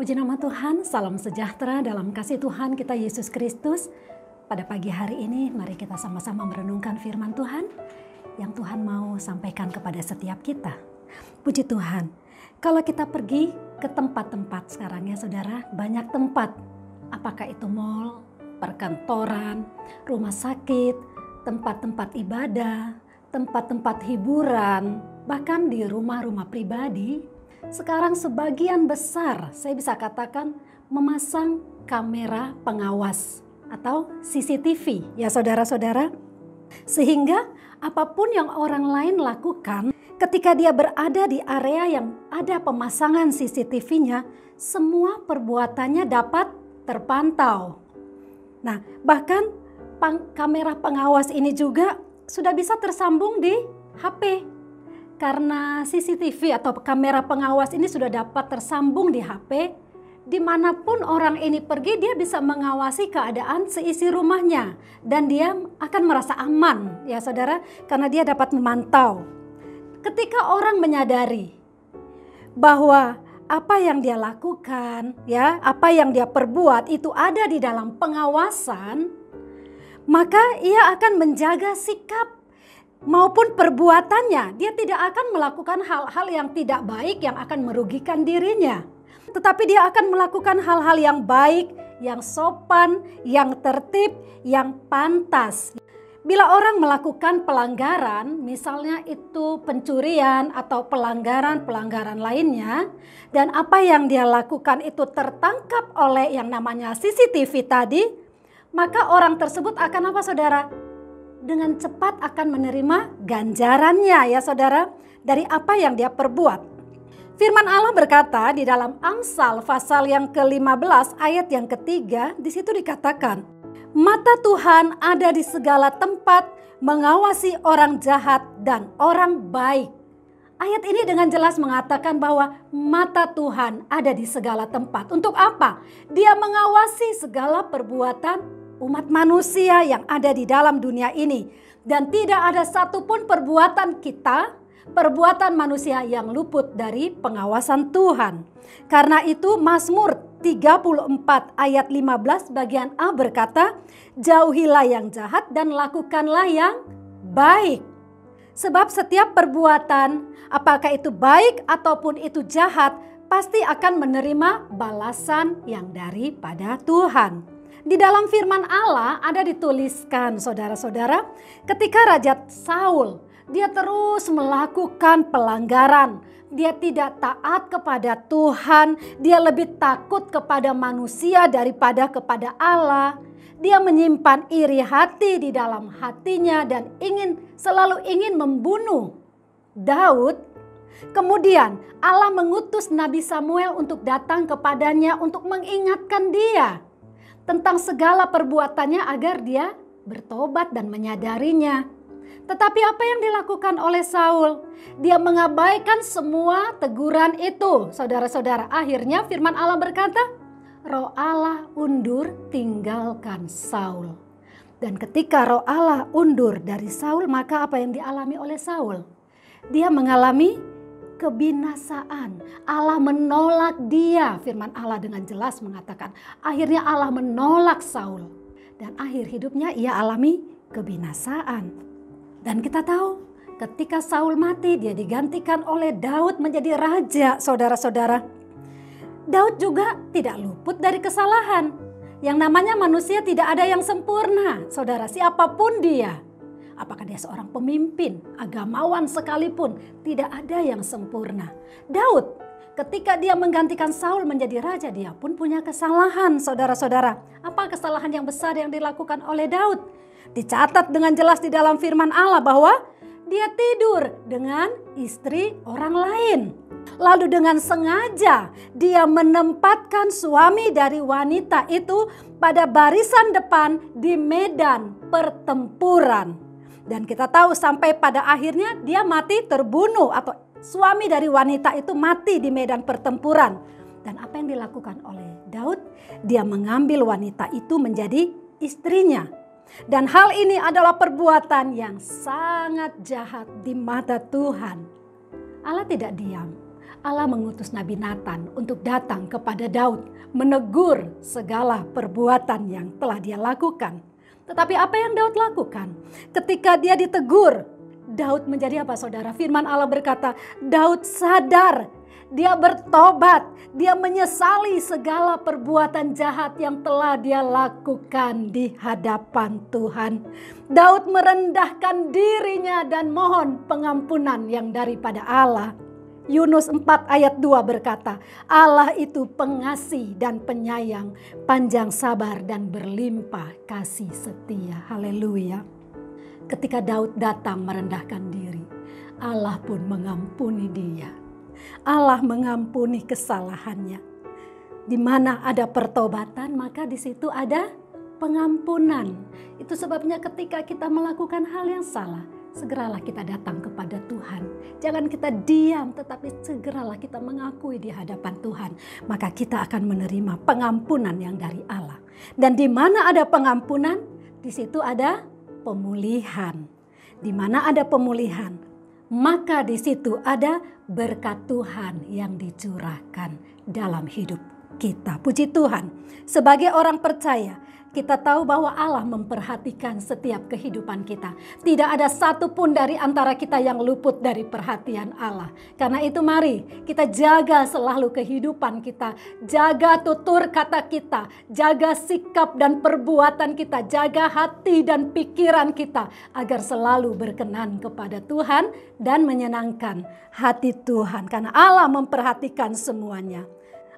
Puji nama Tuhan, salam sejahtera dalam kasih Tuhan kita Yesus Kristus. Pada pagi hari ini mari kita sama-sama merenungkan firman Tuhan yang Tuhan mau sampaikan kepada setiap kita. Puji Tuhan, kalau kita pergi ke tempat-tempat sekarang ya saudara, banyak tempat. Apakah itu mal, perkantoran, rumah sakit, tempat-tempat ibadah, tempat-tempat hiburan, bahkan di rumah-rumah pribadi. Sekarang sebagian besar, saya bisa katakan, memasang kamera pengawas atau CCTV ya saudara-saudara. Sehingga apapun yang orang lain lakukan ketika dia berada di area yang ada pemasangan CCTV-nya, semua perbuatannya dapat terpantau. Nah, bahkan kamera pengawas ini juga sudah bisa tersambung di HP. Karena CCTV atau kamera pengawas ini sudah dapat tersambung di HP, dimanapun orang ini pergi dia bisa mengawasi keadaan seisi rumahnya. Dan dia akan merasa aman ya saudara, karena dia dapat memantau. Ketika orang menyadari bahwa apa yang dia lakukan, ya, apa yang dia perbuat itu ada di dalam pengawasan, maka ia akan menjaga sikap maupun perbuatannya. Dia tidak akan melakukan hal-hal yang tidak baik yang akan merugikan dirinya. Tetapi dia akan melakukan hal-hal yang baik, yang sopan, yang tertib, yang pantas. Bila orang melakukan pelanggaran, misalnya itu pencurian atau pelanggaran lainnya, dan apa yang dia lakukan itu tertangkap oleh yang namanya CCTV tadi, maka orang tersebut akan apa saudara? Dengan cepat akan menerima ganjarannya ya saudara, dari apa yang dia perbuat. Firman Allah berkata di dalam Amsal pasal yang ke-15 ayat yang ketiga, di situ dikatakan, mata Tuhan ada di segala tempat mengawasi orang jahat dan orang baik. Ayat ini dengan jelas mengatakan bahwa mata Tuhan ada di segala tempat. Untuk apa? Dia mengawasi segala perbuatan umat manusia yang ada di dalam dunia ini. Dan tidak ada satupun perbuatan kita, perbuatan manusia yang luput dari pengawasan Tuhan. Karena itu Mazmur 34 ayat 15 bagian A berkata, jauhilah yang jahat dan lakukanlah yang baik. Sebab setiap perbuatan, apakah itu baik ataupun itu jahat, pasti akan menerima balasan yang daripada Tuhan. Di dalam firman Allah ada dituliskan saudara-saudara, ketika Raja Saul dia terus melakukan pelanggaran, dia tidak taat kepada Tuhan, dia lebih takut kepada manusia daripada kepada Allah. Dia menyimpan iri hati di dalam hatinya dan selalu ingin membunuh Daud. Kemudian Allah mengutus Nabi Samuel untuk datang kepadanya untuk mengingatkan dia tentang segala perbuatannya agar dia bertobat dan menyadarinya. Tetapi apa yang dilakukan oleh Saul? Dia mengabaikan semua teguran itu. Saudara-saudara, akhirnya firman Allah berkata, Roh Allah undur tinggalkan Saul. Dan ketika Roh Allah undur dari Saul, maka apa yang dialami oleh Saul? Dia mengalami kebinasaan. Allah menolak dia. Firman Allah dengan jelas mengatakan, akhirnya Allah menolak Saul. Dan akhir hidupnya ia alami kebinasaan. Dan kita tahu ketika Saul mati, dia digantikan oleh Daud menjadi raja, saudara-saudara. Daud juga tidak luput dari kesalahan. Yang namanya manusia tidak ada yang sempurna, saudara, siapapun dia. Apakah dia seorang pemimpin, agamawan sekalipun, tidak ada yang sempurna. Daud, ketika dia menggantikan Saul menjadi raja, dia pun punya kesalahan, saudara-saudara. Apa kesalahan yang besar yang dilakukan oleh Daud? Dicatat dengan jelas di dalam firman Allah bahwa dia tidur dengan istri orang lain. Lalu dengan sengaja dia menempatkan suami dari wanita itu pada barisan depan di medan pertempuran. Dan kita tahu sampai pada akhirnya dia mati terbunuh atau suami dari wanita itu mati di medan pertempuran. Dan apa yang dilakukan oleh Daud? Dia mengambil wanita itu menjadi istrinya. Dan hal ini adalah perbuatan yang sangat jahat di mata Tuhan. Allah tidak diam. Allah mengutus Nabi Nathan untuk datang kepada Daud, menegur segala perbuatan yang telah dia lakukan. Tetapi apa yang Daud lakukan? Ketika dia ditegur, Daud menjadi apa saudara? Firman Allah berkata, Daud sadar, dia bertobat, dia menyesali segala perbuatan jahat yang telah dia lakukan di hadapan Tuhan. Daud merendahkan dirinya dan mohon pengampunan yang daripada Allah. Yunus 4 ayat 2 berkata, Allah itu pengasih dan penyayang, panjang sabar dan berlimpah kasih setia. Haleluya. Ketika Daud datang merendahkan diri, Allah pun mengampuni dia. Allah mengampuni kesalahannya. Di mana ada pertobatan, maka di situ ada pengampunan. Itu sebabnya ketika kita melakukan hal yang salah, segeralah kita datang kepada Tuhan. Jangan kita diam, tetapi segeralah kita mengakui di hadapan Tuhan. Maka kita akan menerima pengampunan yang dari Allah. Dan di mana ada pengampunan, di situ ada pemulihan. Di mana ada pemulihan, maka di situ ada berkat Tuhan yang dicurahkan dalam hidup kita. Puji Tuhan, sebagai orang percaya, kita tahu bahwa Allah memperhatikan setiap kehidupan kita. Tidak ada satupun dari antara kita yang luput dari perhatian Allah. Karena itu mari kita jaga selalu kehidupan kita. Jaga tutur kata kita. Jaga sikap dan perbuatan kita. Jaga hati dan pikiran kita. Agar selalu berkenan kepada Tuhan dan menyenangkan hati Tuhan. Karena Allah memperhatikan semuanya.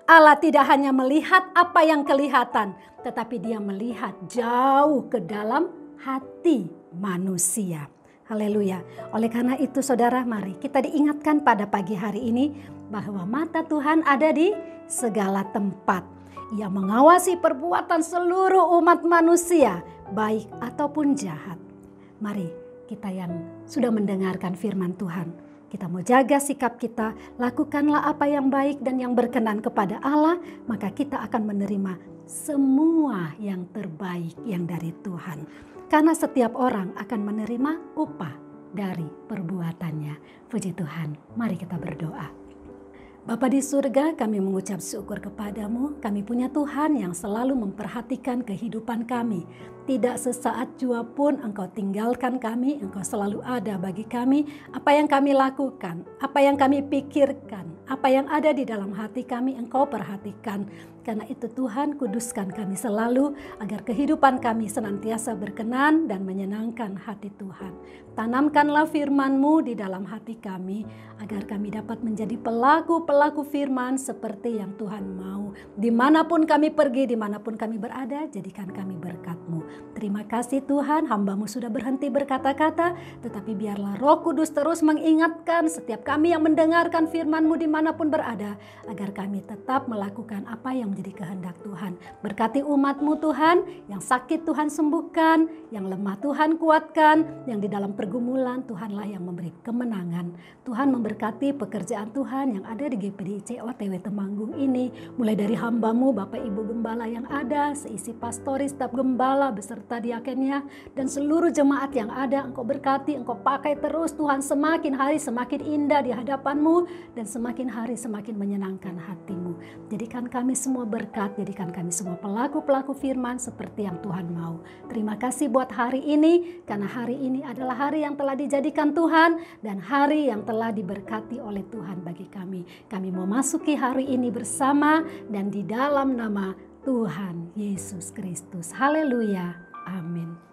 Allah tidak hanya melihat apa yang kelihatan, tetapi dia melihat jauh ke dalam hati manusia. Haleluya. Oleh karena itu saudara, mari kita diingatkan pada pagi hari ini bahwa mata Tuhan ada di segala tempat. Ia mengawasi perbuatan seluruh umat manusia, baik ataupun jahat. Mari kita yang sudah mendengarkan firman Tuhan, kita mau jaga sikap kita, lakukanlah apa yang baik dan yang berkenan kepada Allah, maka kita akan menerima semua yang terbaik yang dari Tuhan. Karena setiap orang akan menerima upah dari perbuatannya. Puji Tuhan, mari kita berdoa. Bapa di surga, kami mengucap syukur kepadamu. Kami punya Tuhan yang selalu memperhatikan kehidupan kami. Tidak sesaat jua pun Engkau tinggalkan kami. Engkau selalu ada bagi kami. Apa yang kami lakukan, apa yang kami pikirkan, apa yang ada di dalam hati kami, Engkau perhatikan. Karena itu Tuhan, kuduskan kami selalu agar kehidupan kami senantiasa berkenan dan menyenangkan hati Tuhan. Tanamkanlah firman-Mu di dalam hati kami agar kami dapat menjadi pelaku-pelaku firman seperti yang Tuhan mau. Dimanapun kami pergi, dimanapun kami berada, jadikan kami berkat-Mu. Terima kasih Tuhan, hamba-Mu sudah berhenti berkata-kata, tetapi biarlah Roh Kudus terus mengingatkan setiap kami yang mendengarkan firman-Mu dimanapun berada, agar kami tetap melakukan apa yang menjadi kehendak Tuhan. Berkati umat-Mu Tuhan, yang sakit Tuhan sembuhkan, yang lemah Tuhan kuatkan, yang di dalam pergumulan Tuhanlah yang memberi kemenangan. Tuhan memberkati pekerjaan Tuhan yang ada di GPDIC OTW Temanggung ini, mulai dari hamba-Mu Bapak Ibu Gembala yang ada, seisi pastoris, staf gembala beserta diakennya, dan seluruh jemaat yang ada. Engkau berkati, Engkau pakai terus Tuhan, semakin hari semakin indah di hadapan-Mu, dan semakin hari semakin menyenangkan hati-Mu. Jadikan kami semua berkat, jadikan kami semua pelaku-pelaku firman seperti yang Tuhan mau. Terima kasih buat hari ini, karena hari ini adalah hari yang telah dijadikan Tuhan dan hari yang telah diberkati oleh Tuhan bagi kami. Kami mau masuki hari ini bersama dan di dalam nama Tuhan Yesus Kristus. Haleluya. Amin.